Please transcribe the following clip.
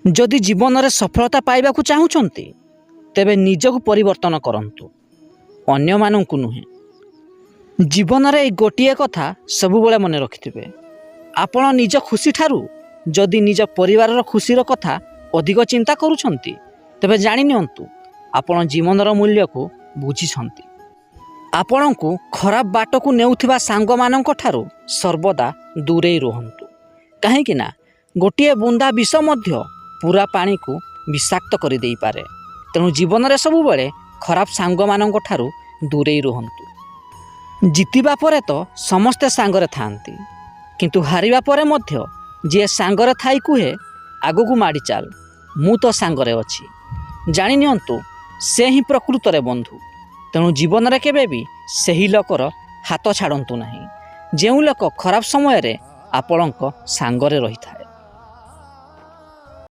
जदि जीवन में सफलता पाइबाकु चाहूँगी तेबे निजକୁ परिवर्तन करंतु, अन्य मानंकु नुहे। जीवन रे गोटिए कथा सबुबले मन रखिथिबे, आपण निज खुशी ठारू जदि निज परिवार खुशीर कथा अधिक चिंता करूछंती तेबे जानि नियंतु आपण जीवनर मूल्य को बुझिछंती। आपणको खराब बाट को नेउथिबा सांग मानंक ठारू सर्वदा दूरे रुहंतु, काहेकि ना गोटिए बुंदा विष मध्य पूरा पानी को विषाक्त कर देई पारे। तेणु जीवन रे सब बेले खराब सांग मानंक ठारू दूरे रुहंतु। जितिबा परे तो समस्ते सांगरे थांती, किंतु हारिबा परे मध्य जे सांगरे थाई कुहे आगु माड़ी चाल, मु तो सांगरे अछि। जानि नियंतु से ही प्रकृत रे बंधु। तेणु जीवन रे केबे भी सही लोकर हाथ छाड़ंतु नाही, जेउ लोक खराब समय रे आपणक सांगरे रही थाए।